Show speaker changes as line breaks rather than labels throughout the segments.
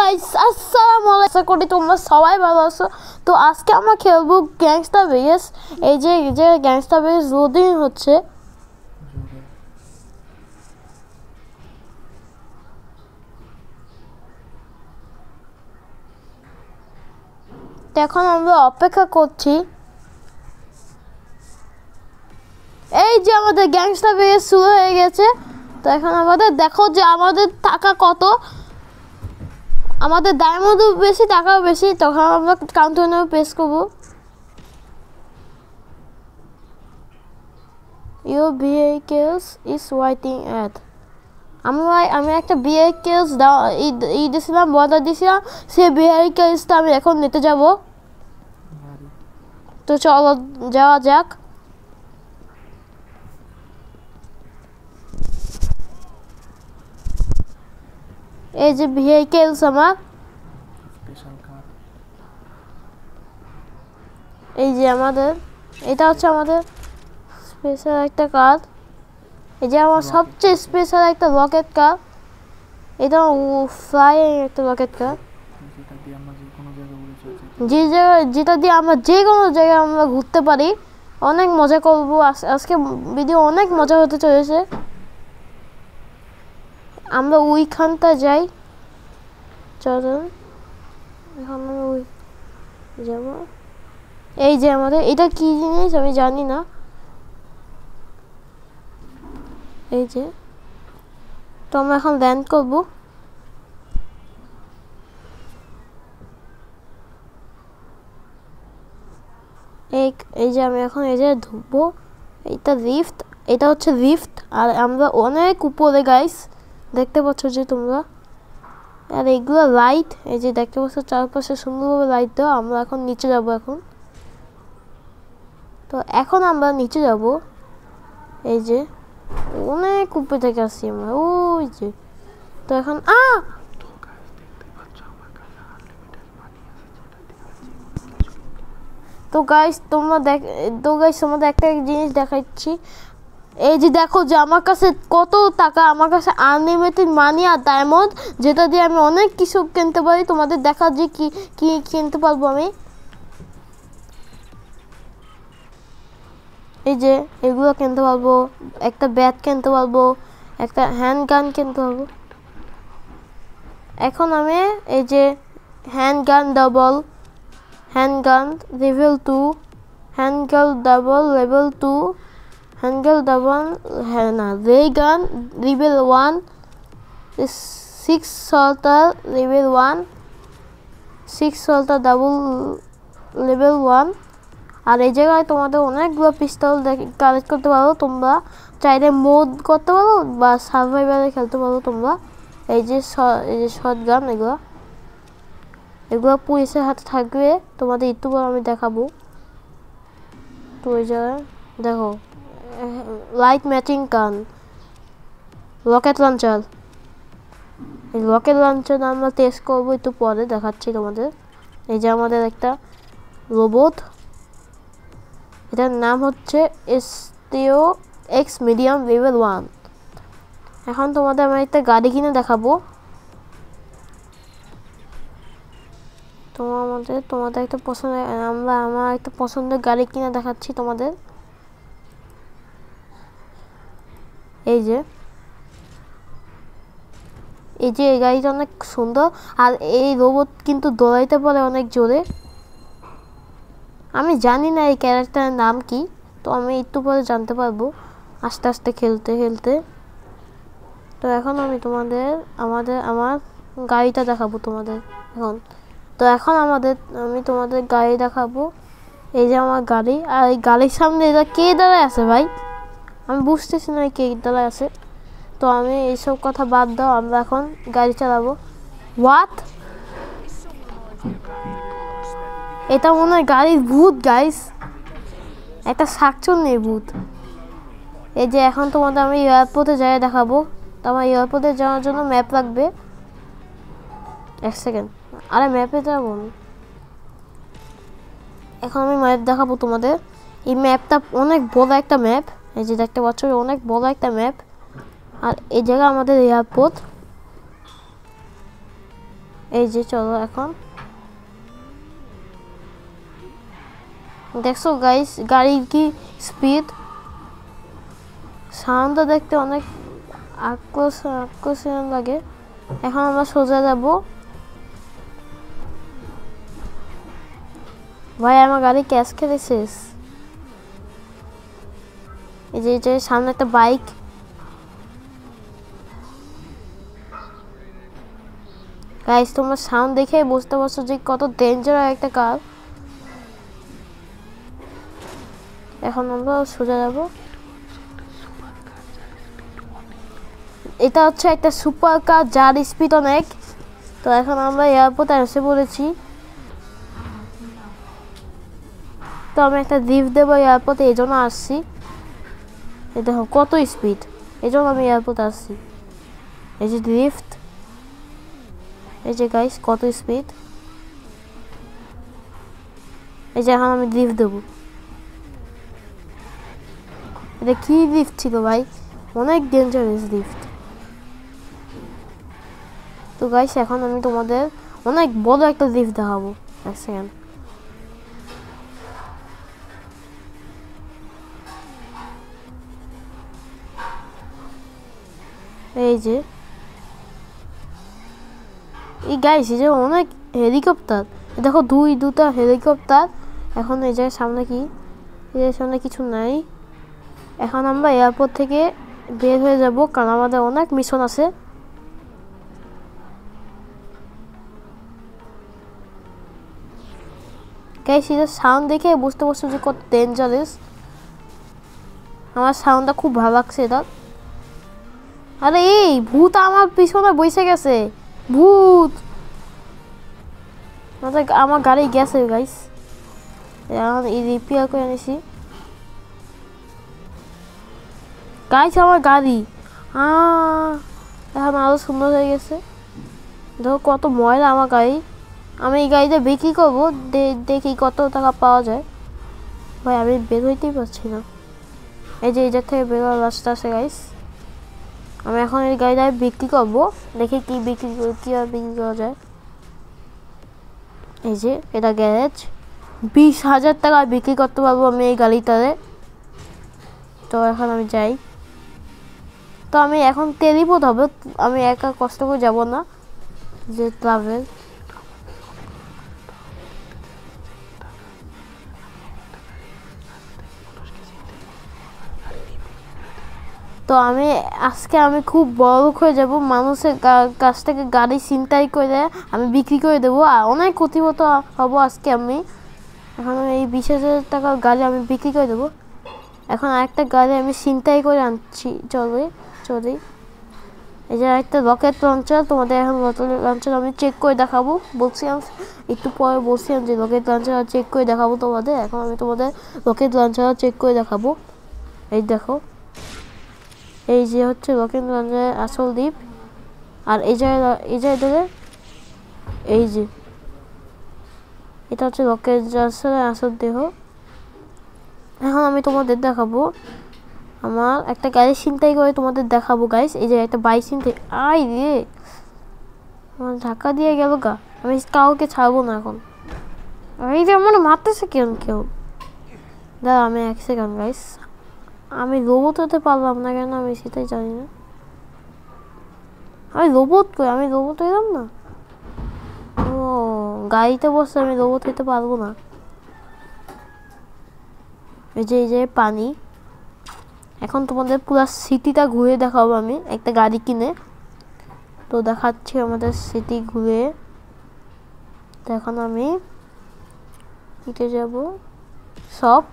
Guys আসসালামু আলাইকুম, আশা করি তোমরা সবাই ভালো আছো। তো আজকে আমরা খেলবো গ্যাংস্টার ভিএস। এই যে গ্যাংস্টার ভিএস লোডিং হচ্ছে। এখন আমরা অপেক্ষা করছি। এই যে আমাদের গ্যাংস্টার ভিএস শুরু হয়ে গেছে। তো এখন আমাদের দেখো যে আমাদের টাকা কত, আমাদের ডায়মন্ডও বেশি টাকাও বেশি। তখন আমরা কাউন্টার প্রেস করবো। Your vehicles is waiting at আমি একটা vehicles দিয়েছিলাম, বর্ডার দিয়েছিলাম। সেই vehiclesটা আমি এখন নিতে যাব। তো চলো যাওয়া যাক। এই যে vehicles আমার, এই যে আমাদের এটা হচ্ছে আমাদের স্পেশাল একটা কার। এই যে আমার সবচেয়ে স্পেশাল একটা রকেট কার। এটা ফ্লাইং একটা রকেট কার, যেটা দিয়ে আমরা যে কোনো জায়গায় আমরা ঘুরতে পারি। অনেক মজা করবো আজকে, ভিডিও অনেক মজা হতে চলেছে। আমরা ওইখানটা যাই, চলো এখন আমরা ওই যাব। এই যে আমাদের এটা কি জিনিস আমি জানি না। এই যে তো আমরা এখন ল্যান্ড করবো। এই যে আমি এখন এই যে ঢুকবো। এটা লিফট, এটা হচ্ছে লিফট। আর আমরা অনেক উপরে গাইস, দেখতে পাচ্ছ যে তোমরা। আর এইগুলো লাইট, এই যে দেখতে পাচ্ছ চারপাশে সুন্দরভাবে লাইট দেওয়া। আমরা এখন নিচে যাব এখন। তো এখন আমরা নিচে যাব। এই যে অনেক উপরে থেকে আসছি আমরা, ওই যে। তো এখন তো গাইস তোমাদের একটা জিনিস দেখাচ্ছি। এই যে দেখো যে আমার কাছে কত টাকা, আমার কাছে আনলিমিটেড মানি আর ডায়মন্ড, যেটা দিয়ে আমি অনেক কিছু কিনতে পারি। তোমাদের দেখা যে কি কি কিনতে পারবো আমি। এই যে এগুলো কিনতে পারবো, একটা ব্যাট কিনতে পারবো, একটা হ্যান্ড গান কিনতে পারবো। এখন আমি এই যে হ্যান্ড গান ডাবল, হ্যান্ড গান লেভেল 2, হ্যান্ড গান ডাবল লেভেল 2, হ্যান্ড গান ডাবল রে গান লেভেল 1, 6 সল্টার লেভেল 1, 6 সল্টার ডাবল লেভেল 1। আর এই জায়গায় তোমাদের অনেকগুলো পিস্তল কালেক্ট করতে পারো। তোমরা চাইলে মোড করতে পারো বা সার্ভাইভারে খেলতে পারো তোমরা। এই যে শর্ট গান, এগুলো পুলিশের হাতে থাকবে। তোমাদের একটু পর আমি দেখাবো। তো এই জায়গায় দেখো লাইট ম্যাচিং গান, রকেট লঞ্চার। এই রকেট লঞ্চার আমরা টেস্ট করবো, একটু পরে দেখাচ্ছি তোমাদের। এই যে আমাদের একটা রোবট, এটার নাম হচ্ছে এসটিও এক্স মিডিয়াম লেভেল 1। এখন তোমাদের আমি একটা গাড়ি কিনে দেখাবো। তোমাদের একটা পছন্দের, আমার একটা পছন্দের গাড়ি কিনে দেখাচ্ছি তোমাদের। এই যে এই গাড়িটা অনেক সুন্দর। আর এই রোবট কিন্তু দৌড়াইতে পারে অনেক জোরে। আমি জানি না এই ক্যারেক্টারের নাম কি, তো আমি একটু পরে জানতে পারবো আস্তে আস্তে খেলতে খেলতে। তো এখন আমি আমার গাড়িটা দেখাবো তোমাদের এখন। তো এখন আমি তোমাদের গাড়ি দেখাবো। এই যে আমার গাড়ি, আর এই গাড়ির সামনে এটা কে দাঁড়ায় আছে ভাই, আমি বুঝতেছি না কে দাঁড়ায় আছে। তো আমি এইসব কথা বাদ দাও, আমরা এখন গাড়ি চালাবো। হোয়াট, এটা মনে হয় গাড়ির ভূত গাইস, একটা শাকচুন্নির ভূত। এই যে এখন তোমাদের আমি এয়ারপোর্টে যাই দেখাবো। তো আমার এয়ারপোর্টে যাওয়ার জন্য ম্যাপ লাগবে। 1 সেকেন্ড, আরে ম্যাপে যাবো আমি। এখন আমি ম্যাপ দেখাবো তোমাদের। এই ম্যাপটা অনেক বড় একটা ম্যাপ, এই যে দেখতে পাচ্ছ অনেক বড় একটা ম্যাপ। আর এই জায়গা আমাদের এয়ারপোর্ট। এই যে চলো এখন দেখছো গাইস গাড়ির কি স্পিড, সাউন্ডটা দেখতে অনেক আকর্ষণীয় লাগে। এখন আমরা সোজা যাব। ভাই আমার গাড়ি ক্যাশ খেলে শেষ। এই যে সামনে একটা বাইক, গাইস তোমরা সাউন্ড দেখে বুঝতে পারছো যে কত ডেঞ্জারাস একটা কার। এখন আমরা সোজা যাব। এটা হচ্ছে একটা সুপার কার যার স্পিড অনেক। তো এখন আমরা এয়ারপোর্টে এসে পড়েছি। তো আমি একটা লিফট দেবো এয়ারপোর্টে, এই জন্য আসছি। এই দেখো কত স্পিড, এই জন্য আমি এয়ারপোর্টে আসছি। এই যে লিফট, এই যে গাইস কত স্পিড। এই যে এখন আমি লিফট দেবো। এটা কি লিফট ছিল ভাই, অনেক ডেঞ্জারাস লিফট। তো গাইস এখন আমি তোমাদের অনেক বড় একটা লিফট দেখাবো। এক সেকেন্ড। এই যে এই গাইস এই যে অনেক হেলিকপ্টার, দেখো দুটা হেলিকপ্টার। এখন এই যে সামনে কি, এর সামনে কিছু নাই। এখন আমরা এয়ারপোর্ট থেকে বের হয়ে যাব, কারণ আমাদের অনেক মিশন আছে। গাইস এই সাউন্ড দেখে বুঝতে পারছো যে কত ডেঞ্জারাস। আমার সাউন্ডটা খুব ভালো লাগছে এটা। আরে এই ভূত আমার পিছনে বসে গেছে, ভূত আমার গাড়ি গেছে গাইস। এখন এই রিপেয়ার করে এনেছি গাইস আমার গাড়ি। এখন আরো সুন্দর হয়ে গেছে। দেখো কত ময়লা আমার গাড়ি। আমি এই গাড়িটা বিক্রি করবো, দেখি কত টাকা পাওয়া যায়। ভাই আমি বের হইতেই পারছি না। এই যে এই থেকে বেরোর রাস্তা আছে গাইস। আমি এখন এই গাড়িটা বিক্রি করবো, দেখি কি বিক্রি করা যায়। এই যে এটা গ্যারেজ, 20,000 টাকা বিক্রি করতে পারবো আমি এই গাড়িটারে। তো এখন আমি যাই। তো আমি এখন টেলিপোর্ট হবে, আমি একা কষ্ট করে যাব না, যে ট্রাভেল। তো আজকে আমি খুব বড় লোক হয়ে যাব, মানুষের কাছ থেকে গাড়ি ছিনতাই করে আমি বিক্রি করে দেবো, আর অনেক ক্ষতিগত হব আজকে আমি। এখন এই 20,000 টাকার গাড়ি আমি বিক্রি করে দেবো। এখন আরেকটা গাড়ি আমি ছিনতাই করে আনছি, চলে। এই যে একটা রকেট লঞ্চার, তোমাদের এখন রকেট লঞ্চার আমি চেক করে দেখাবো। বলছিলাম একটু পরে বলছিলাম যে রকেট লঞ্চার চেক করে দেখাবো তোমাদের। এখন আমি তোমাদের রকেট লঞ্চার চেক করে দেখাবো। এই দেখো, এই যে হচ্ছে রকেট লঞ্চারের আসল দ্বীপ। আর এই জায়গায় এই যে এটা হচ্ছে রকেট লঞ্চারের আসল দেহ। এখন আমি তোমাদের দেখাবো আমার একটা গাড়ি ছিনতাই করে তোমাদের দেখাবো গাইস। এই যে একটা বাইক ছিনতাই, রে আমার ধাক্কা দিয়ে গেল গা। আমি কাউকে ছাড়বো না এখন। এই যে আমার মারতেছে কেউ। দাঁড়া আমি 1 সেকেন্ড গাইস, আমি রোবট হতে পারলাম না কেন আমি সেটাই জানি না। আমি রোবট হইলাম না। ও গাড়িতে বসে আমি রোবট হইতে পারবো না। এই যে পানি। এখন তোমাদের পুরো সিটিটা ঘুরে দেখাবো আমি একটা গাড়ি কিনে। তো দেখাচ্ছি আমাদের সিটি ঘুরে। তো এখন আমি কিনতে যাব সব,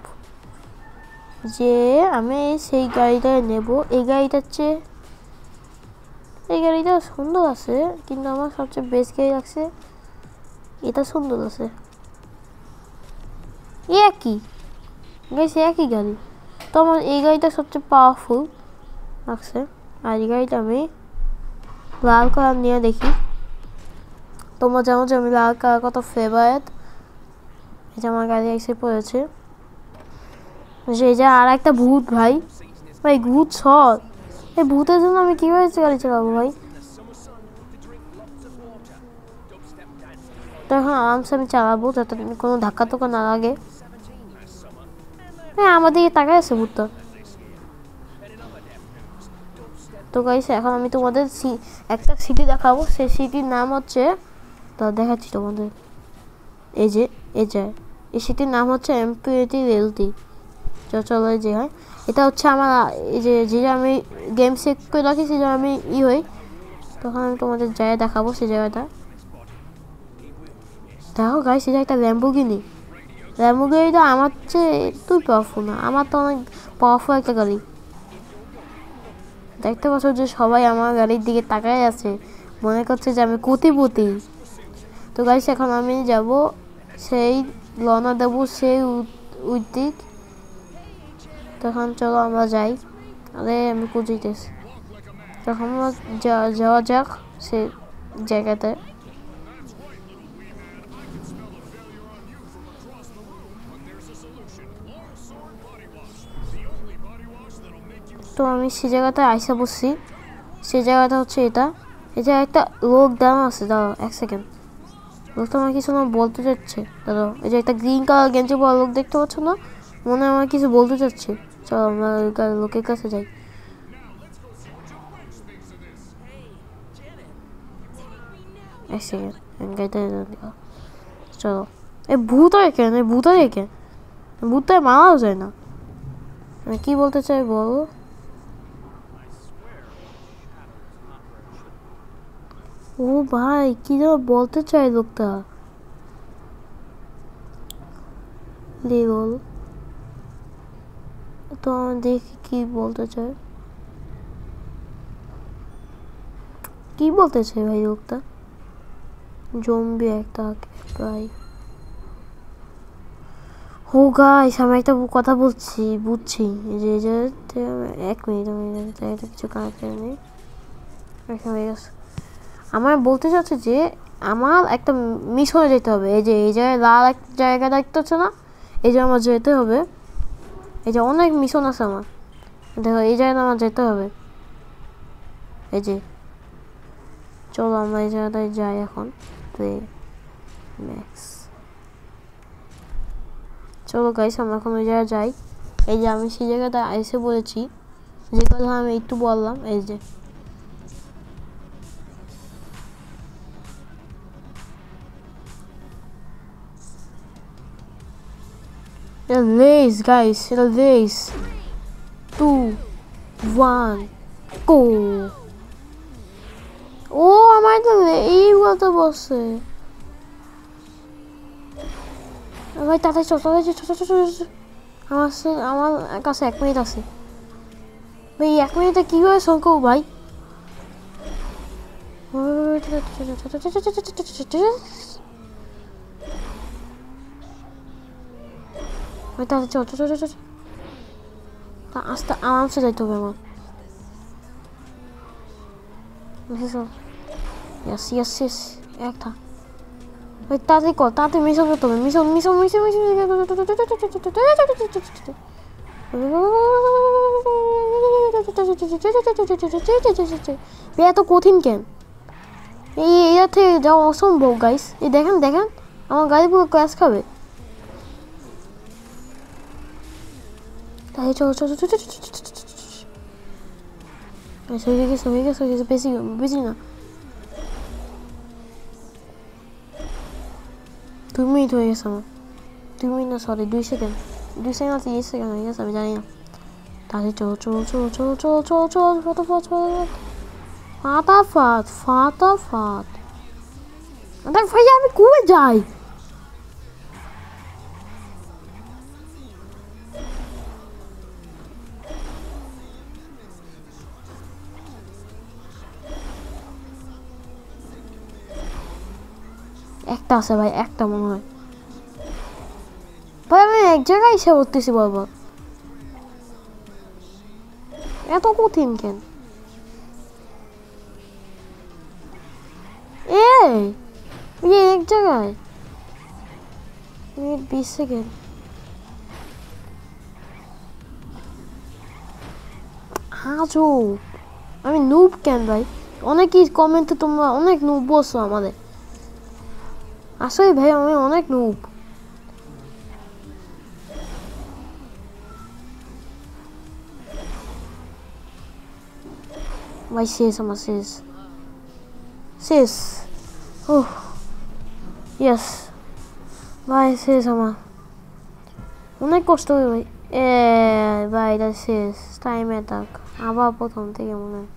যে আমি সেই গাড়িটা নেব। এই গাড়িটা সুন্দর আছে, কিন্তু আমার সবচেয়ে বেস্ট গাড়ি লাগছে এটা, সুন্দর আছে। একই গাড়ি, তো আমার এই গাড়িটা সবচেয়ে পাওয়ারফুল লাগছে। আর এই গাড়িটা আমি লাল কালার নিয়ে দেখি। তোমরা জানো যে আমি লাল কালার কত ফেভারিট। এই যে আমার গাড়ি এসে পড়েছে। এই যে আর একটা ভূত, ভাই ভূত সর। এই ভূতের জন্য আমি কিভাবে গাড়ি চালাবো ভাই। তো এখন আরামসে আমি চালাবো যাতে কোনো ধাক্কা তোকা না লাগে। হ্যাঁ আমাদের তাকাই আছে ভূতটা। তো গাইস এখন আমি তোমাদের একটা সিটি দেখাবো, সেই সিটির নাম হচ্ছে, তা দেখাচ্ছি তোমাদের, এই যে এই সিটির নাম হচ্ছে এমপিএটি রেলটি। চলো যে হয় এটা হচ্ছে আমার এই যে আমি গেম সেট করে রাখি, সে আমি হই, তখন আমি তোমাদের জায়গা দেখাবো সেই জায়গাটা। দেখো গাইস এই যে একটা ল্যাম্বোগিনিটা আমার চেয়ে তুই পাওয়ারফুল না, আমার তো অনেক পাওয়ারফুল একটা গাড়ি। দেখতে পাচ্ছ যে সবাই আমার গাড়ির দিকে তাকায় আছে, মনে করছে যে আমি কোটিপতি। তো গাইস এখন আমি যাব সেই রওনা দেবো সেই উদ্দিক। তখন চলো আমরা যাই। আরে আমি খুঁজিতেছি, তখন আমরা যাওয়া যাক সেই জায়গাতে। তো আমি সেই জায়গাতে আইসা বসছি, সেই জায়গাটা হচ্ছে এটা। এই যে একটা লোক দাঁড়ানো আছে, দাঁড়াও এক সেকেন্ড, লোকটা আমার কিছু না বলতে চাচ্ছে। দাঁড়াও, এই যে একটা গ্রিন কালার গেঞ্জি পরা লোক দেখতে পাচ্ছ না, মনে হয় আমার কিছু বলতে চাচ্ছে। চলো আমরা লোকের কাছে যাই। এক সেকেন্ড, চলো। এই ভূত হয় কেন, ভূতটায় মারাও যায় না। কি বলতে চাই বলো? ও ভাই কি যেন বলতে চাই লোকটা, বল তো দেখি কি বলতে চাই, ভাই লোকটা জম্বি একটা ভাই। ও গাইস আমি একটা কথা বুঝছি যে এক মিনিট কিছু কানেক্ট নেই। আমার বলতে চাচ্ছে যে আমার একটা মিশনে যেতে হবে। এই যে লাল এক জায়গা দেখতে হচ্ছে না, এই যে আমার যেতে হবে। এই যে অনেক মিশন আছে আমার, দেখো এই জায়গাটা আমার যেতে হবে। এই যে চলো আমরা এই জায়গাটায় যাই এখন। চলো গাইস আমরা এখন ওই জায়গায় যাই। এই যে আমি সেই জায়গাটা এসে বলেছি, যে কথা আমি একটু বললাম। এই যে race guys, race 2 1 go। ও আমার তো এই কথা বলছে ভাই, তাড়াতাড়ি চল আমার কাছে 1 মিনিট আছে ভাই। 1 মিনিটে কিভাবে সংখ্যক ভাই? আস্তে আরামসে যাইতে হবে আমার। একটা তাড়াতাড়ি কর, তাড়াতাড়ি মিশন করতে হবে। মিশন এত কঠিন কেন? এটা থেকে যাওয়া অসম্ভব গাইস। এই দেখেন আমার গাড়ি পুরো ক্র্যাশ খাবে। তাই চল হয়ে গেছে বেশি না। 2 মিনিট হয়ে গেছে আমার। 2 মিনিট না সরি 2 সেকেন্ড, 2 সেকেন্ড আছে 30 সেকেন্ড হয়ে গেছে, আমি জানি না। তাহলে চল ফাটাফাট। দেখ ভাই আমি কমে যাই। একটা আছে ভাই, একটা মনে হয় ভাই। আমি এক জায়গায় এসে করতেছি বারবার, এত কঠিন কেন? এক জায়গায় 20 সেকেন্ড। আমি নুব কেন ভাই? অনেকেই কমেন্টে তোমরা অনেক নুব বলছো আমাদের। আসলে ভাই আমি অনেক নুব। ভাই শেষ আমার শেষ শেষ। ওহ ইয়েস ভাই শেষ আমার অনেক কষ্ট হবে ভাই। ভাই এটা শেষ টাইমে থাক আবার প্রথম থেকে মনে হয়।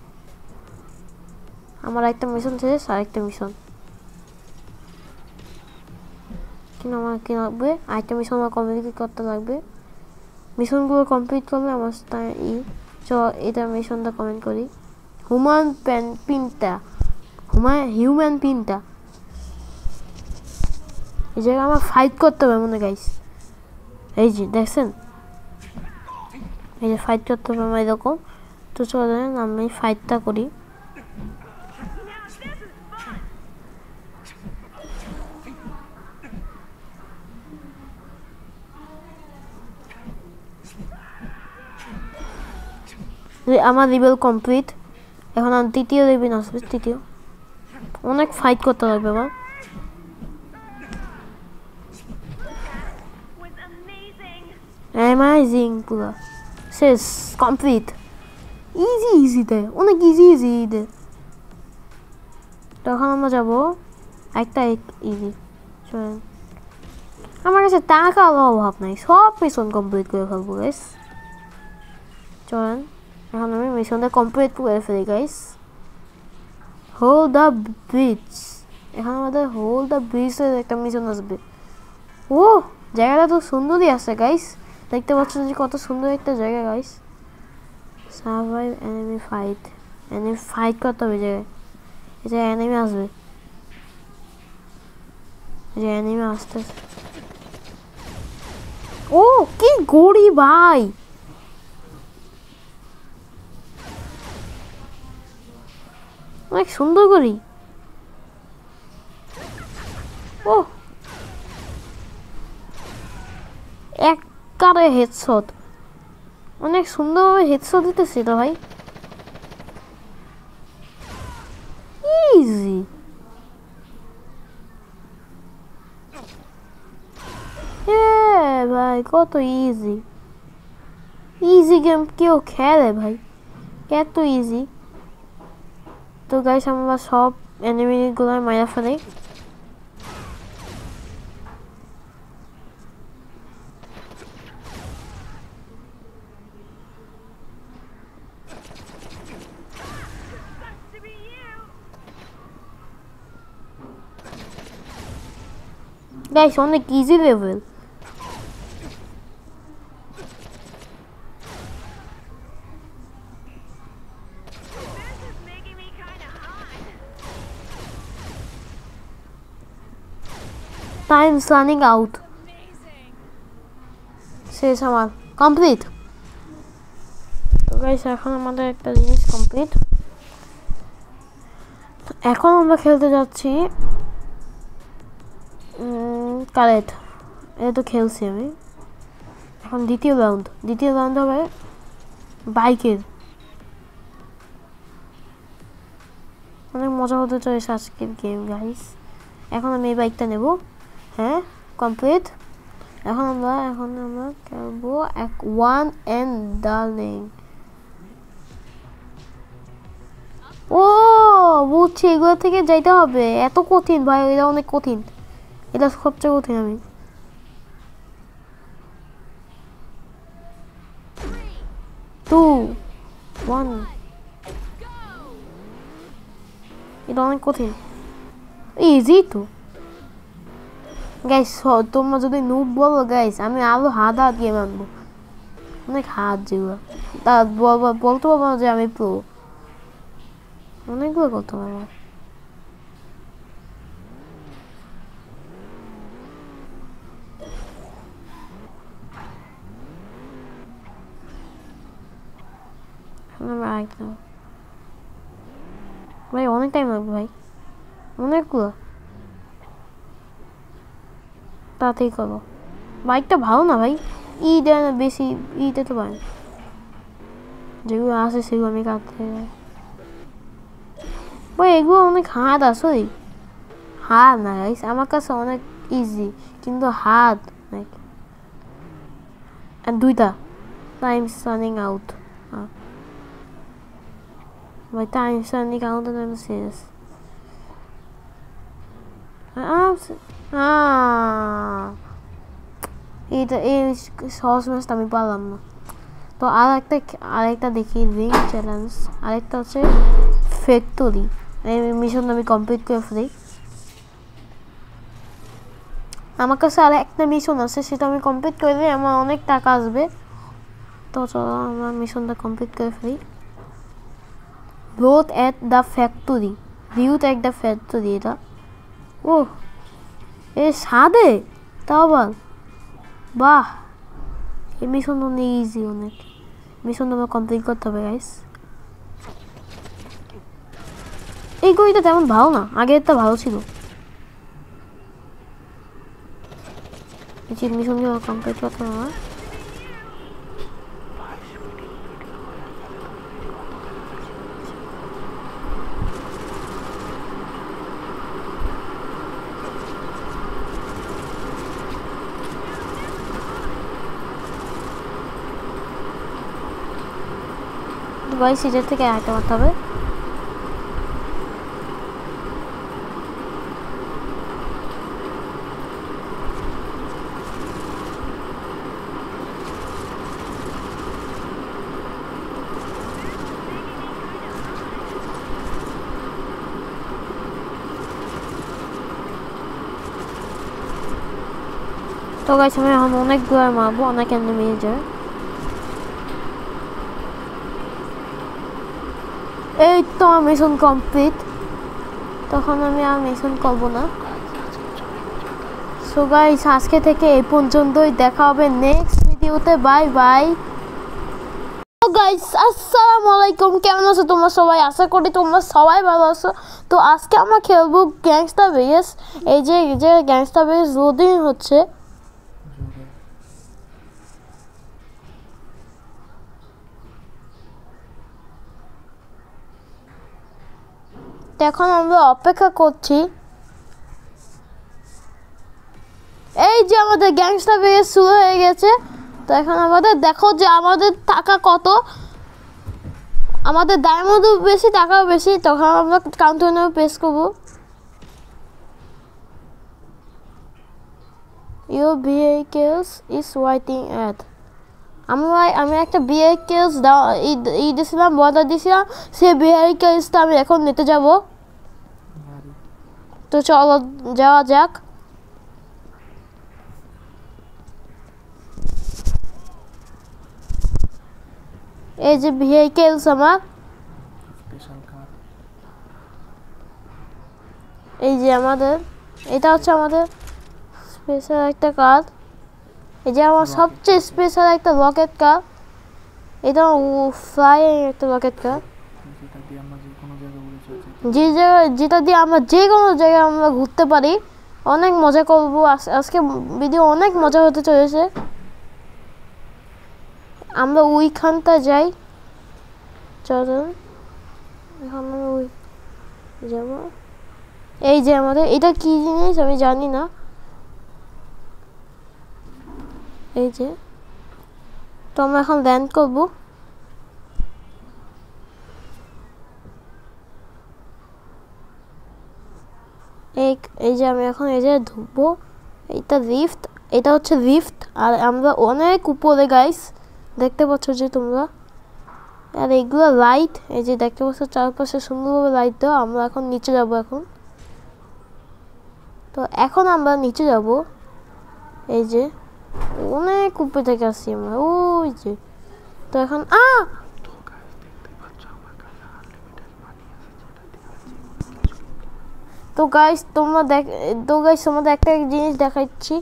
আমার একটা মিশন শেষ আর একটা মিশন কিন্তু আমার কি লাগবে আরেকটা মিশন আমার কমপ্লিট করতে লাগবে। মিশনগুলো কমপ্লিট করলে আমার চ এটা মিশনটা কমেন্ট করি। হিউম্যান পিনটা এই জায়গায় আমার ফাইট করতে হবে মনে গাইস। এই যে দেখছেন এই যে ফাইট করতে হবে আমার এরকম। তো চলেন আমি ফাইটটা করি। আমার লেভেল কমপ্লিট। এখন আমি তৃতীয় লেভেল আসবে। তৃতীয় অনেক ফাইট করতে লাগবে আমার। অ্যামেজিং পুরো শেষ কমপ্লিট। ইজিতে অনেক ইজি তখন আমরা যাবো একটা ইজি। চলেন আমার কাছে টাকার অভাব নাই সব মিশন কমপ্লিট করে ফেলবো গাইস। চলেন এখন আমি মিশনটা কমপ্লিট করে ফেলি গাইস। Hold the bridge. এখন আমাদের হোল্ড দ্য ব্রিজের একটা মিশন আসবে। ও জায়গাটা তো সুন্দরই আছে গাইস। দেখতে পাচ্ছ যে কত সুন্দর একটা জায়গা গাইস। সার্ভাইভ এনিমি ফাইট করতে হবে জায়গায়। এটা এনিমি আসবে যে এনিমি আসতেছে। ও কি গড়ি ভাই অনেক সুন্দর করি। ও এক কারে হেডশট অনেক সুন্দরভাবে হেডশট দিতেছে তো ভাই। ইজি ভাই কত ইজি গেম কেউ খেলে ভাই এত ইজি। তো গাইস আমরা সব এনিমি গুলো মারা ফেলে। গাইস অনেক easy level. Time's running out. শেষ আমার কমপ্লিট। তো গাইস এখন আমাদের একটা জিনিস কমপ্লিট। এখন আমরা খেলতে যাচ্ছি কারেট। এটা তো খেলছি আমি। এখন দ্বিতীয় রাউন্ড হবে বাইকের। অনেক মজা হতে চলেছে আজকের গেম গাইস। এখন আমি এই বাইকটা নেব। হ্যাঁ কমপ্লিট। এখন আমরা খেলবো ওয়ান এন্ড ডার্লিং। ও বুঝছি এগুলো থেকে যাইতে হবে। এত কঠিন ভাই এটা অনেক কঠিন। এটা সবচেয়ে কঠিন। আমি 2 1 এটা অনেক কঠিন। ইজি তো গাইস। তোমরা যদি নুব বলো গাইস আমি আরো হাত গেম আনবো। অনেক হাত যেগুলো তা বলতে পারবো না যে আমি প্রো। অনেকগুলো করতে পারবো। ভাই অনেক টাইম লাগবে ভাই অনেকগুলো। তাড়াতাড়ি করো। বাইকটা ভালো না ভাই দেয় না বেশি তো পারে যেগুলো আছে সেগুলো আমি কাটতে ভাই। এগুলো অনেক হাত আসলে হাত না গাইস, আমার কাছে অনেক ইজি, কিন্তু হাত নাকি দুইটা টাইমস রানিং আউট। ভাই টাইমস রানিং আউট আমি শেষ। এইটা এই সহজ ম্যাচটা আমি পারলাম না। তো আরেকটা দেখি রিং চ্যালেঞ্জ, আরেকটা হচ্ছে ফ্যাক্টরি। এই মিশন আমি কমপ্লিট করে ফেলি। আমার কাছে আর একটা মিশন আছে, সেটা আমি কমপ্লিট করলে আমার অনেক টাকা আসবে। তো চলো আমরা মিশনটা কমপ্লিট করে ফেলি। Road at the factory, রিউট at the factory. এটা ও এ সাদে তাও আবার, বাহ এই মিশন অনেক ইজি, অনেক মিশন আমরা কমপ্লিট করতে হবে গাইস। এই গড়িটা তেমন ভালো না, আগেরটা ভালো ছিল। এই মিশনগুলো কমপ্লিট করতে হবে। গাইস সিজন থেকে আইতে মারতে হবে। তো গাইস আমি এখন অনেক দূরে মারবো, অনেক এনিমি যায়। এই তো মিশন কমপ্লিট, তখন আমি আর মিশন করবো না। সো গাইস আজকে থেকে এই পর্যন্তই, দেখা হবে নেক্সট ভিডিওতে। Bye bye. গাইস আসসালামু আলাইকুম, কেমন আছো তোমরা সবাই? আশা করি তোমরা সবাই ভালো আছো। তো আজকে আমরা খেলবো গ্যাংস্টার ভিএস। এই যে গ্যাংস্টার ভিএস লোডিং হচ্ছে। এখন আমরা অপেক্ষা করছি। এই যে আমাদের গ্যাংস্টার ভিএস শুরু হয়ে গেছে। তো এখন আমাদের দেখো যে আমাদের টাকা কত, আমাদের ডায়মন্ডও বেশি, টাকাও বেশি। তখন আমরা কাউন্টার প্রেস করবো। Your vehicles is waiting at, আমি একটা vehicles দিয়েছিলাম, বর্ডার দিয়েছিলাম, সেই vehiclesটা আমি এখন নিতে যাব। তো চলো যাওয়া যাক। এই যে vehicles আমার, এই যে আমাদের, এটা হচ্ছে আমাদের স্পেশাল একটা কার। এই যে আমার সবচেয়ে স্পেশাল একটা রকেট কার, এটা ফ্লাইং একটা রকেট কার, যেটা দিয়ে আমরা যে কোনো জায়গায় আমরা ঘুরতে পারি। অনেক মজা করবো আজকে, ভিডিও অনেক মজা হতে চলেছে। আমরা ওইখানটা যাই, চলুন এখন আমি ওই যাব। এই যে আমাদের এটা কি জিনিস আমি জানি না। এই যে তো আমরা এখন ল্যান্ড করব। এই যে আমি এখন এই যে ঢুকবো। এটা লিফট, এটা হচ্ছে লিফট। আর আমরা অনেক উপরে গাইস, দেখতে পাচ্ছ যে তোমরা। আর এইগুলো লাইট, এই যে দেখতে পাচ্ছ চারপাশে সুন্দরভাবে লাইট দেওয়া। আমরা এখন নিচে যাব এখন। তো এখন আমরা নিচে যাব। এই যে অনেক উপরে থেকে আসছি আমরা, ওই যে। তো এখন তো গাইস তোমাদের একটা জিনিস দেখাচ্ছি।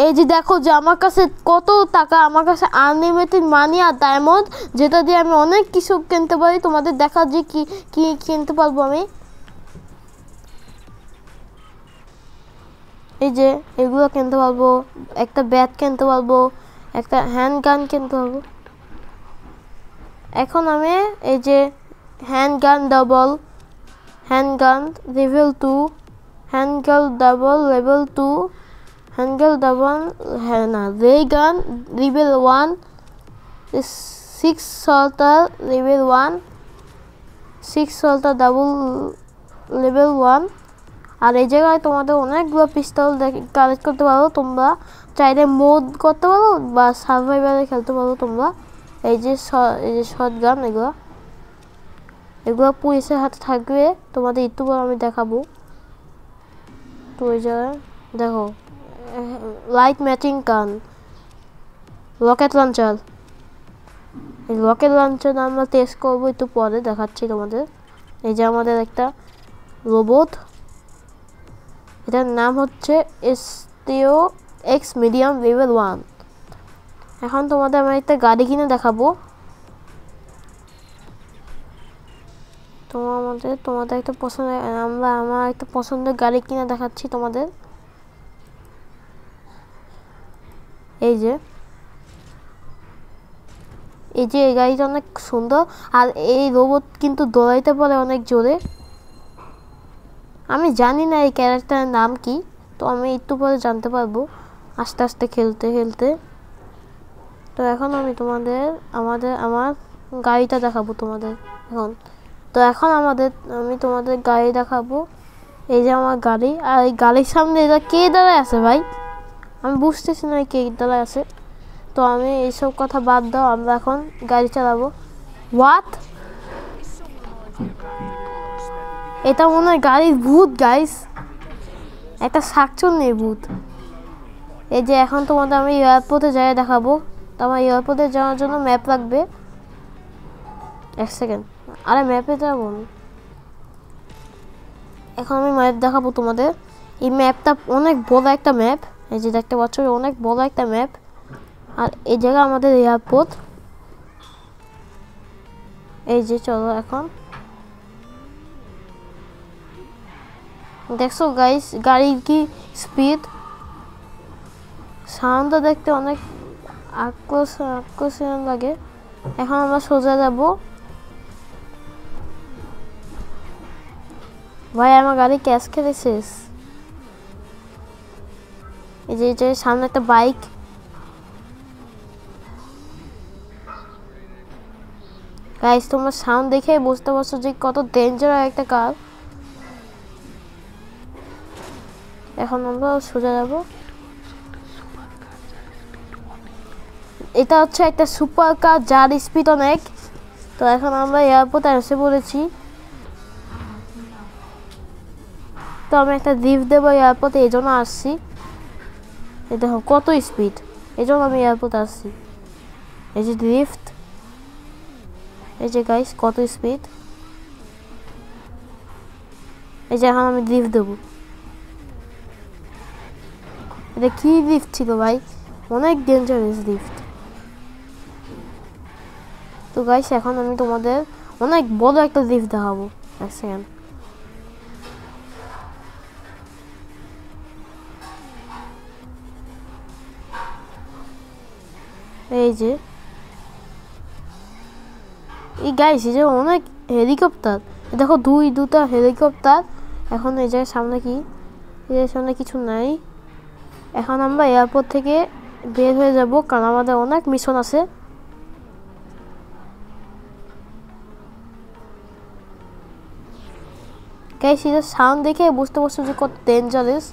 এই যে দেখো যে আমার কাছে কত টাকা, আমার কাছে আনলিমিটেড মানি আর ডায়মন্ড, যেটা দিয়ে আমি অনেক কিছু কিনতে পারি। তোমাদের দেখা যে কি কি কিনতে পারবো আমি। এই যে এগুলো কিনতে পারবো, একটা ব্যাট কিনতে পারবো, একটা হ্যান্ড গান কিনতে পারবো। এখন আমি এই যে হ্যান্ড গান ডাবল, হ্যান্ড গান level 2, handgun double level 2, handgun double রে গান লেভেল 1, 6 সল্টার লেভেল 1, 6 সল্টার ডাবল লেভেল 1। আর এই জায়গায় তোমাদের অনেকগুলো পিস্তল কালেক্ট করতে পারো, তোমরা চাইলে মোড করতে পারো বা সার্ভাইভারে খেলতে পারো তোমরা। এই যে শটগান, এগুলো পুলিশের হাতে থাকবে, তোমাদের একটু পর আমি দেখাবো। তো এই জায়গায় দেখো লাইট ম্যাচিং গান, রকেট লঞ্চার, এই রকেট লঞ্চার আমরা টেস্ট করবো একটু পরে, দেখাচ্ছি তোমাদের। এই যে আমাদের একটা রোবট, এটার নাম হচ্ছে এসটিও এক্স মিডিয়াম লেভেল 1। এখন তোমাদের আমি একটা গাড়ি কিনে দেখাবো। তোমাদের একটা পছন্দ, আমার একটা পছন্দের গাড়ি কিনে দেখাচ্ছি তোমাদের। এই যে এই গাড়িটা অনেক সুন্দর, আর এই রোবট কিন্তু দৌড়াইতে পারে অনেক জোরে। আমি জানি না এই ক্যারেক্টারের নাম কি, তো আমি একটু পরে জানতে পারবো আস্তে আস্তে খেলতে খেলতে। তো এখন আমি তোমাদের আমার গাড়িটা দেখাবো তোমাদের এখন। তো এখন আমি তোমাদের গাড়ি দেখাবো। এই যে আমার গাড়ি, আর এই গাড়ির সামনে এটা কে দাঁড়ায় আছে ভাই, আমি বুঝতেছি না কে দাঁড়ায় আছে। তো আমি এইসব কথা বাদ দাও, আমরা এখন গাড়ি চালাবো। হোয়াট, এটা মনে হয় গাড়ির ভূত গাইস, একটা শাকচুন্নির ভূত। এই যে এখন তোমাদের আমি এয়ারপোর্টে যাই দেখাবো। তো আমার এয়ারপোর্টে যাওয়ার জন্য ম্যাপ লাগবে। এক সেকেন্ড, আরে ম্যাপে যাবো আমি। এখন আমি ম্যাপ দেখাবো তোমাদের। এই ম্যাপটা অনেক বড় একটা ম্যাপ, এই যে দেখতে পাচ্ছ অনেক বড় একটা ম্যাপ। আর এই জায়গা আমাদের এয়ারপোর্ট। এই যে চলো এখন দেখছো গাইস গাড়ির কি স্পিড, সাউন্ডটা দেখতে অনেক আকর্ষণ লাগে। এখন আমরা সোজা যাব। ভাই আমার গাড়ি ক্যাশ খেলে শেষ। এই যে সামনে একটা বাইক, গাইস তোমরা সাউন্ড দেখে বুঝতে পারছো যে কত ডেঞ্জারাস একটা কার। এখন আমরা সোজা যাব। এটা হচ্ছে একটা সুপার কার যার স্পিড অনেক। তো এখন আমরা এয়ারপোর্টে এসে পড়েছি। তো আমি একটা লিফট দেবো এয়ারপোর্টে, এই জন্য আসছি। এই দেখো কত স্পিড, এই জন্য আমি এয়ারপোর্টে আসছি। এই যে লিফট, এই যে গাইস কত স্পিড। এই যে এখন আমি লিফট দেবো। এটা কি লিফট ছিল ভাই, অনেক ডেঞ্জারাস লিফট। তো গাইস এখন আমি তোমাদের অনেক বড় একটা লিফট দেখাবো। এক সেকেন্ড, এই যে এই গাইস এই যে অনেক হেলিকপ্টার, দেখো দুটা হেলিকপ্টার। এখন এই যে সামনে কি, এর সামনে কিছু নাই। এখন আমরা এয়ারপোর্ট থেকে বের হয়ে যাব, কারণ আমাদের অনেক মিশন আছে। গাইস এর সাউন্ড দেখে বুঝতে পারছো যে কত ডেঞ্জারাস।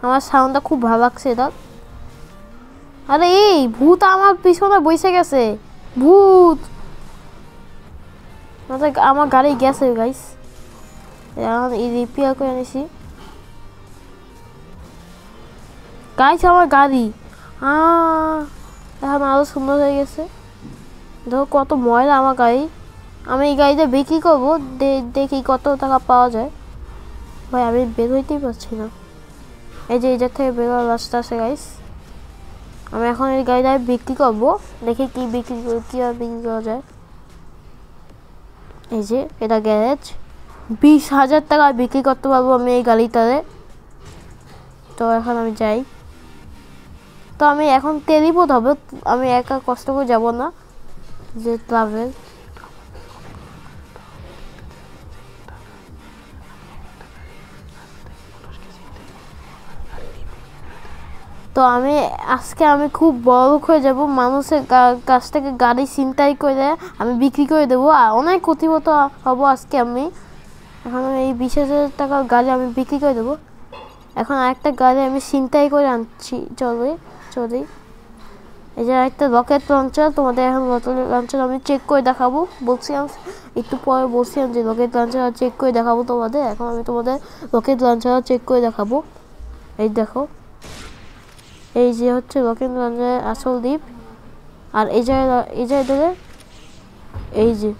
আমার সাউন্ডটা খুব ভালো লাগছে এটা। আরে এই ভূত আমার পিছনে বসে গেছে, ভূত আমার গাড়ি গেছে গাইস। এখন এই রিপেয়ার করে নিছি গাইস আমার গাড়ি। এখন আরো সুন্দর হয়ে গেছে। দেখো কত ময়লা আমার গাড়ি। আমি এই গাড়িটা বিক্রি করবো, দেখি কত টাকা পাওয়া যায়। ভাই আমি বের হইতেই পারছি না। এই যে এই জায়গা থেকে বেরোর রাস্তা আছে গাইস। আমি এখন এই গাড়িটা বিক্রি করবো, দেখি কীভাবে বিক্রি করা যায়। এই যে এটা গ্যারেজ, 20,000 টাকা বিক্রি করতে পারবো আমি এই গাড়িটারে। তো এখন আমি যাই। তো আমি এখন টেলিপোর্ট হবে, আমি একা কষ্ট করে যাব না, যে ট্রাভেল। তো আমি আজকে আমি খুব বড় লোক হয়ে যাব, মানুষের কাছ থেকে গাড়ি ছিনতাই করে আমি বিক্রি করে দেবো, আর অনেক ক্ষতিগত হব আজকে আমি। এখন এই 20,000 টাকার গাড়ি আমি বিক্রি করে দেবো। এখন আরেকটা গাড়ি আমি ছিনতাই করে আনছি, চলে। এই যে একটা রকেট লঞ্চার, তোমাদের এখন রকেট লঞ্চার আমি চেক করে দেখাবো, বলছিলাম একটু পরে বলছিলাম যে রকেট লঞ্চার চেক করে দেখাবো তোমাদের। এখন আমি তোমাদের রকেট লঞ্চার চেক করে দেখাবো। এই দেখো, এই যে হচ্ছে রকেট লঞ্চারের আসল দ্বীপ, আর এই জায়গায় এই যে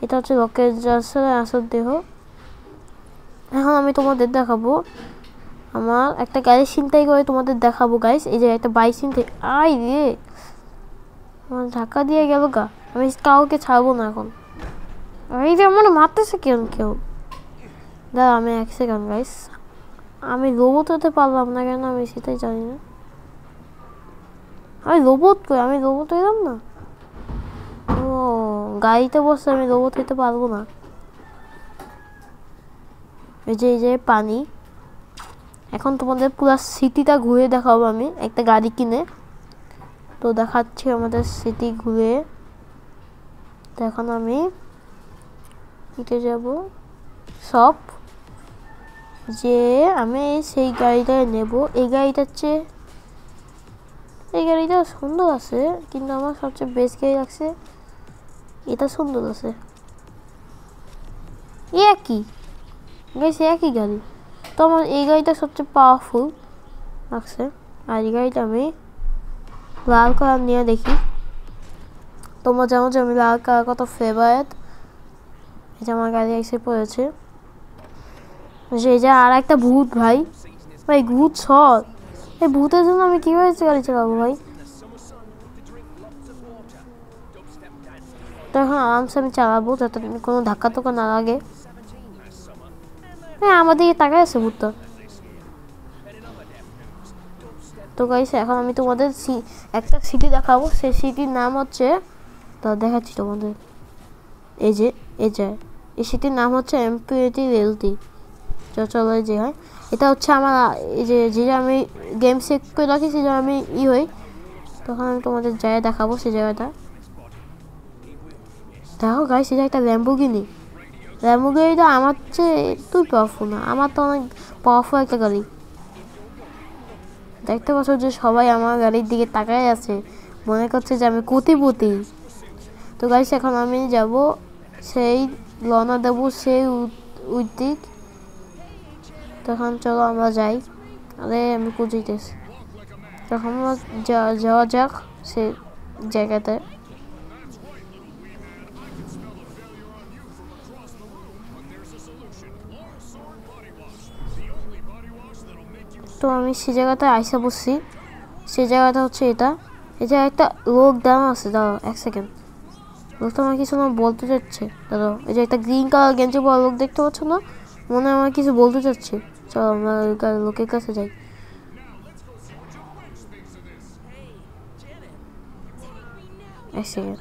এটা হচ্ছে রকেট লঞ্চারের আসল দেহ। এখন আমি তোমাদের দেখাবো আমার একটা গাড়ি ছিনতাই করে তোমাদের দেখাবো গাইস। এই যে একটা বাইক ছিনতাই, আই রে আমার ধাক্কা দিয়ে গেল গা, আমি কাউকে ছাড়বো না এখন। এই যে আমার মারতেছে কেউ। দাঁড়া আমি 1 সেকেন্ড গাইস, আমি রোবট হতে পারলাম না কেন আমি সেটাই জানি না। আমি রোবট হইলাম না। ও গাড়িতে বসে আমি রোবট হইতে পারবো না। এই যে পানি। এখন তোমাদের পুরো সিটিটা ঘুরে দেখাবো আমি একটা গাড়ি কিনে। তো দেখাচ্ছি আমাদের সিটি ঘুরে। তো এখন আমি নিতে যাব সব, যে আমি সেই গাড়িটা নেব। এই গাড়িটা সুন্দর আছে, কিন্তু আমার সবচেয়ে বেস্ট গাড়ি লাগছে এটা, সুন্দর আছে। একই গাড়ি, তো আমার এই গাড়িটা সবচেয়ে পাওয়ারফুল লাগছে। আর এই গাড়িটা আমি লাল কালার নিয়ে দেখি। তোমরা জানো যে আমি লাল কালার কত ফেভারিট। এই যে আমার গাড়ি এসে পড়েছে। এই যে আর একটা ভূত, ভাই ভূত সর। এই ভূতের জন্য আমি কিভাবে গাড়ি চালাবো ভাই? তো এখন আরামসে আমি চালাবো, যাতে কোনো ধাক্কা তোকা না লাগে। হ্যাঁ আমার দিকে তাকায় আছে ভূতটা। তো গাইস এখন আমি তোমাদের একটা সিটি দেখাবো, সেই সিটির নাম হচ্ছে, তা দেখাচ্ছি তোমাদের। এই সিটির নাম হচ্ছে এমপিটি রেলটি। চলো যে হয় এটা হচ্ছে আমার, এই যে আমি গেম সেভ করে রাখি, সেই জন্য আমি হই। তখন আমি তোমাদের জায়গা দেখাবো, সেই জায়গাটা দেখো গাইস। এই যে একটা ল্যাম্বোর্গিনিটা আমার চেয়ে একটুই পাওয়ারফুল না, আমার তো অনেক পাওয়ারফুল একটা গাড়ি। দেখতে পাচ্ছ যে সবাই আমার গাড়ির দিকে তাকায় আছে, মনে করছে যে আমি কোটিপতি। তো গাইস এখন আমি যাব সেই রওনা দেবো সেই উদ্দিক। তখন চলো আমরা যাই। আরে আমি খুঁজিতেছি, তখন আমরা যাওয়া যাক সেই জায়গাতে। তো আমি সেই জায়গাতে আইসা বসছি। সেই জায়গাটা হচ্ছে এটা। এই যে একটা লোক দাঁড়ানো আছে, দাঁড়াও 1 সেকেন্ড। লোকটা আমার কিছু না বলতে চাচ্ছে, দাঁড়াও। এই যে একটা গ্রিন কালার গেঞ্জি পরা লোক দেখতে পাচ্ছ না, মনে হয় আমার কিছু বলতে চাচ্ছে। চলো আমরা লোকের কাছে যাই। এক সেকেন্ড,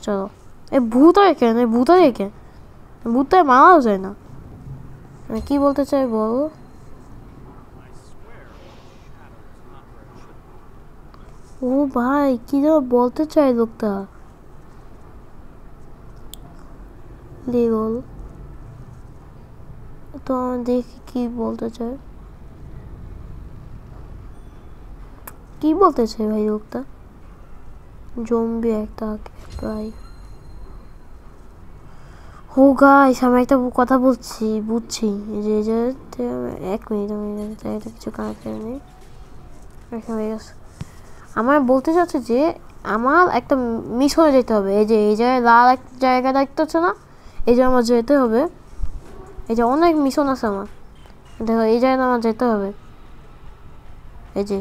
চলো। এই ভূত হয় কেন? ভূতটা মারাও যায় না। কি বলতে চাই বলো? ও ভাই কি যেন বলতে চাই লোকটা, বল। তো দেখি কি বলতে চাই ভাই লোকটা। জম্বি একটা প্রায়। ও গাইস আমি একটা কথা বুঝছি। যে 1 মিনিট আমি কিছু কানেক্ট করে নিই। হয়ে গেছে। আমার বলতে চাচ্ছে যে আমার একটা মিশনে যেতে হবে। এই জায়গায় লাল এক জায়গা দেখতে হচ্ছে না, এই যে আমার যেতে হবে। এই যে অনেক মিশন আছে আমার, দেখো এই জায়গায় আমার যেতে হবে। এই যে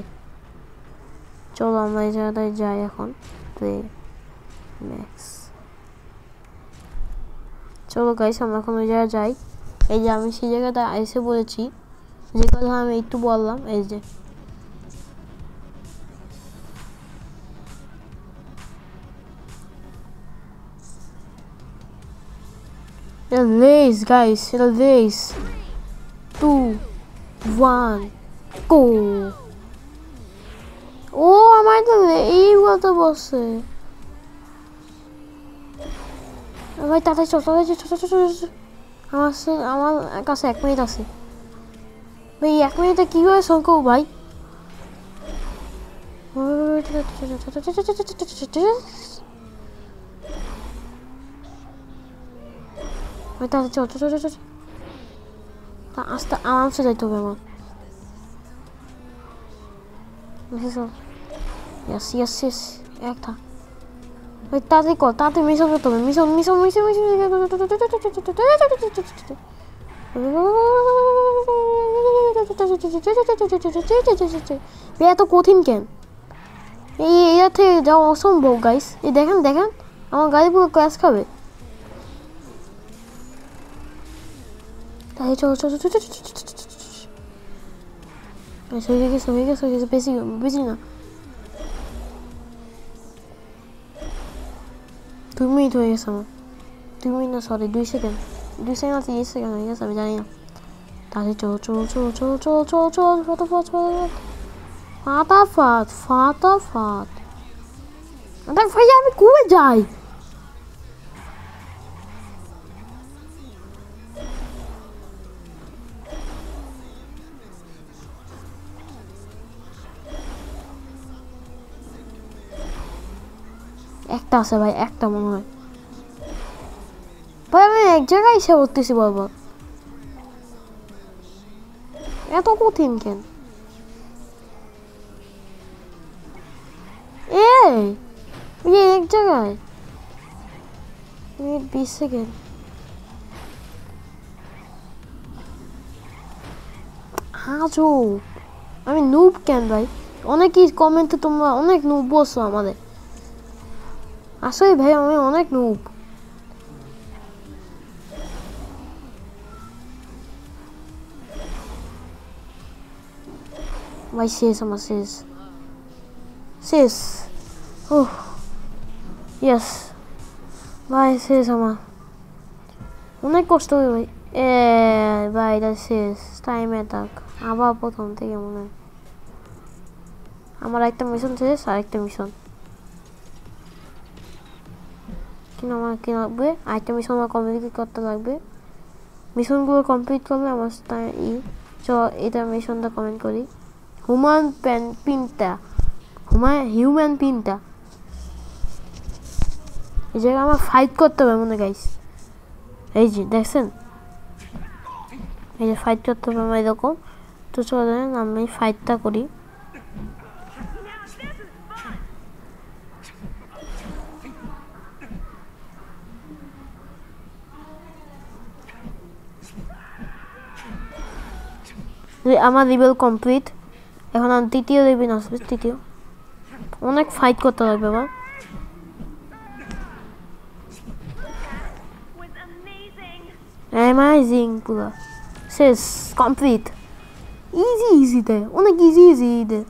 চলো আমরা এই জায়গাটায় যাই এখন। চলো গাইস আমরা এখন ওই জায়গায় যাই। এই যে আমি সেই জায়গাটা এসে বলেছি, যে কথা আমি একটু বললাম। এই যে রেস গাইস, এটা রেস 2 1 go ও আমার তো এই কথা বলছে ভাই তাড়াতাড়ি চল আমার কাছে 1 মিনিট আছে ভাই 1 মিনিটে কি হয় শঙ্কু ভাই ভাই তাড়াতাড়ি চল আস্তে আরামসে যাইতে হবে আমার yes একটা ভাই তাড়াতাড়ি কর তাড়াতাড়ি মিশন করতে হবে মিশন এত কঠিন কেন এটা থেকে যাওয়া অসম্ভব গাইস এই দেখেন আমার গাড়ি পুরো ক্র্যাশ খাবে তাই চল হয়ে গেছে বেশি না 2 মিনিট হয়ে গেছে আমার 2 মিনিট না সরি 2 সেকেন্ড 2 সেকেন্ড আছে 30 সেকেন্ড হয়ে গেছে আমি জানি না তাহলে চল ফাটাফাট দেখ ভাই আমি কবে যাই একটা আছে ভাই একটা মনে হয় ভাই আমি এক জায়গায় এসে করতেছি বারবার এত কঠিন কেন এক জায়গায় 20 সেকেন্ড হাজু আমি নুব কেন ভাই অনেকেই কমেন্টে তোমরা অনেক নুব বলছো আমাদের আসলে ভাই আমি অনেক নুব ভাই আমার শেষ ওহ ইয়েস ভাই শেষ আমার অনেক কষ্ট হবে ভাই ভাই এটা শেষ টাইমে থাক আবার প্রথম থেকে মনে হয় আমার একটা মিশন শেষ আর একটা মিশন আমার কি লাগবে আরেকটা মিশন আমার কমপ্লিট করতে লাগবে মিশনগুলো কমপ্লিট করলে আমার এটা মিশনটা কমেন্ট করি হিউম্যান পিনটা এই জায়গায় আমার ফাইট করতে হবে মনে গাইস এই যে দেখছেন এই যে ফাইট করতে হবে আমার এরকম তো চলেন আমি ফাইটটা করি আমার লেভেল কমপ্লিট এখন আমি তৃতীয় লেভেল আসবে তৃতীয় অনেক ফাইট করতে লাগবে আমার অ্যামেজিং পুরো শেষ কমপ্লিট ইজিতে অনেক ইজিতে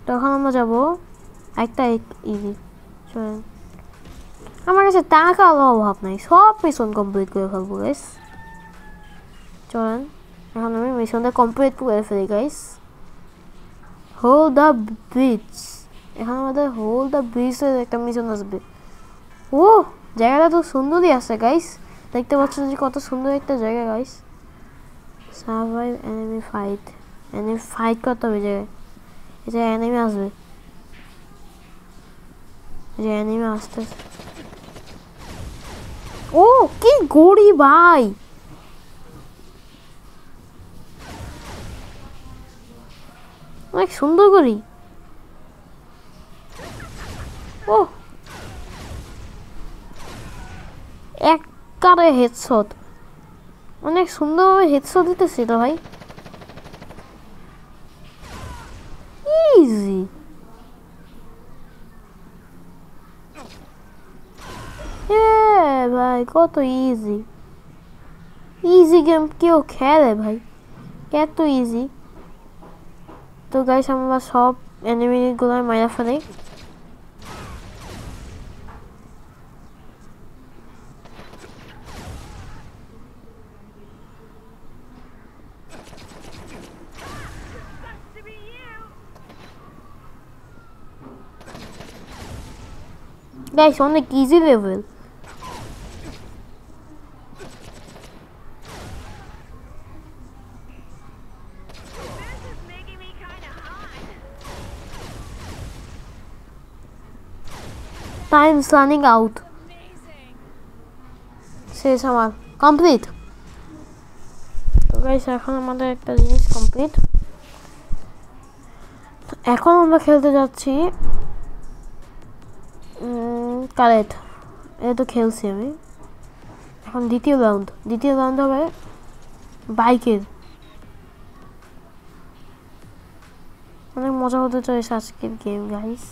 তখন আমরা যাবো একটা ইজি চলেন আমার কাছে টাকার অভাব নাই সব মিশন কমপ্লিট করে ফেলবো গাইস চলেন এখন আমি মিশনটা কমপ্লিট করে ফেলি গাইস হোল্ড দ্য ব্রিজ এখন আমাদের হোল্ড দ্য ব্রিজের একটা মিশন আসবে ও জায়গাটা তো সুন্দরই আছে গাইস দেখতে পাচ্ছ যে কত সুন্দর একটা জায়গা গাইস সার্ভাইভ এনিমি ফাইট করতে হবে জায়গায় এটা এনিমি আসবে যে এনিমি আসতেছে ও কি গড়ি ভাই অনেক সুন্দর করি ও একবারে হেডশট অনেক সুন্দরভাবে হেডশট দিতেছি তো ভাই ইজি ভাই কত ইজি গেম কেউ খেলে ভাই এত ইজি তো গাইস আমরা সব এনিমিগুলো মারা ফেলে গাইস অনেক easy level. Time's running out. শেষ আমার কমপ্লিট। তো গাইস এখন আমাদের একটা জিনিস কমপ্লিট। এখন আমরা খেলতে যাচ্ছি কারেট। এটা তো খেলছি আমি। এখন দ্বিতীয় রাউন্ড হবে বাইকের। অনেক মজা হতে চলেছে আজকের গেম গাইস।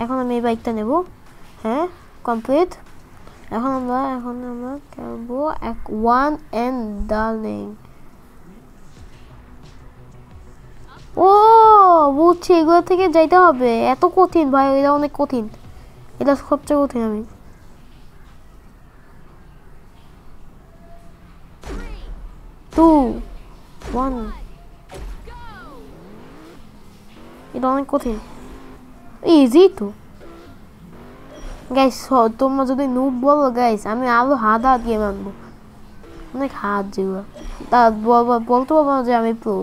এখন আমি এই বাইকটা নেব। হ্যাঁ কমপ্লিট। এখন আমরা খেলবো ওয়ান এন্ড ডার্লিং। ও বুঝছি, এগুলো থেকে যাইতে হবে। এত কঠিন ভাই, এটা অনেক কঠিন। এটা সবচেয়ে কঠিন। আমি 2 1 এটা অনেক কঠিন। ইজি তো গাইস। তোমরা যদি নুব বলো গাইস, আমি আরো হাত গেম আনবো। অনেক হাত যেগুলো তা বলতে পারবো না যে আমি প্রো।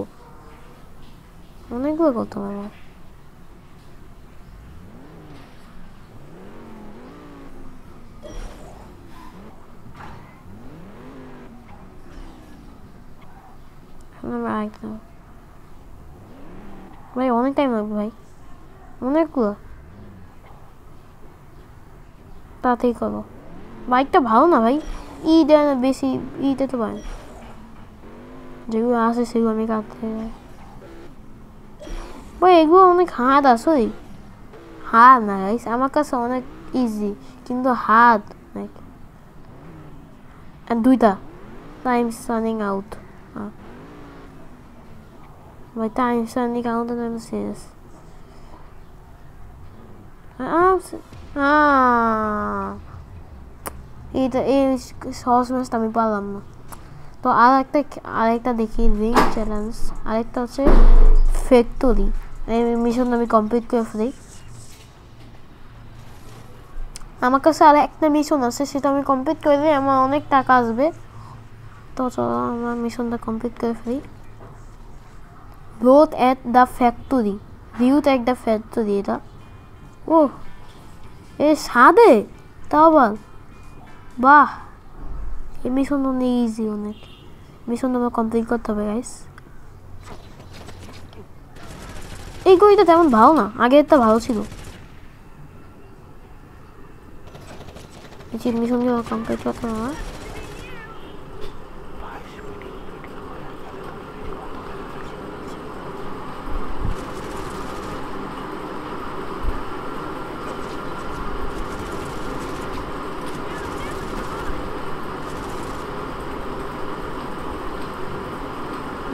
অনেকগুলো করতে পারবো। ভাই অনেক টাইম লাগবে ভাই, অনেকগুলো। তাড়াতাড়ি করো। বাইকটা ভালো না ভাই, ই দেয় না বেশি। ই দিতে পারে যেগুলো আছে সেগুলো আমি কাটতে ভাই। এগুলো অনেক হার্ড আসলে। হার্ড না গাইস, আমার কাছে অনেক ইজি কিন্তু হার্ড। আর দুইটা টাইমস রানিং আউট। ভাই টাইমস রানিং আউট আমি সিরিয়াস। এটা এই সহজ ম্যাচটা আমি পারলাম না। তো আরেকটা দেখি রিং চ্যালেঞ্জ। আরেকটা হচ্ছে ফ্যাক্টরি। এই মিশন আমি কমপ্লিট করে ফেলি। আমার কাছে আর একটা মিশন আছে, সেটা আমি কমপ্লিট করলে আমার অনেক টাকা আসবে। তো চলো আমার মিশনটা কমপ্লিট করে ফেলি। Road at the factory. এটা ও এ সাদে তাও বল। বাহ, এই মিশন অনেক ইজি। অনেক মিশন আমরা কমপ্লিট করতে হবে গাইস। এই গড়িটা তেমন ভালো না, আগেরটা ভালো ছিল। মিশনগুলো কমপ্লিট করতে হবে।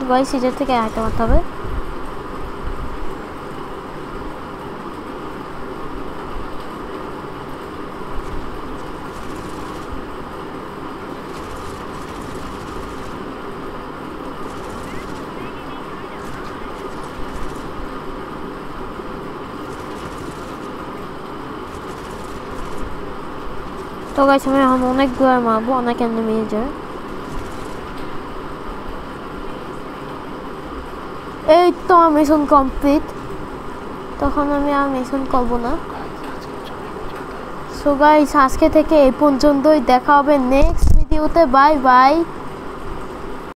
গাইস সিজন থেকে আইতে করতে হবে। তো গাইস আমি এখন অনেকগুলো মারবো, অনেক এনিমি যায়। এই তো মিশন কমপ্লিট। তখন আমি আর মিশন করবো না। সো গাইস আজকে থেকে এই পর্যন্তই। দেখা হবে নেক্সট ভিডিওতে। Bye bye.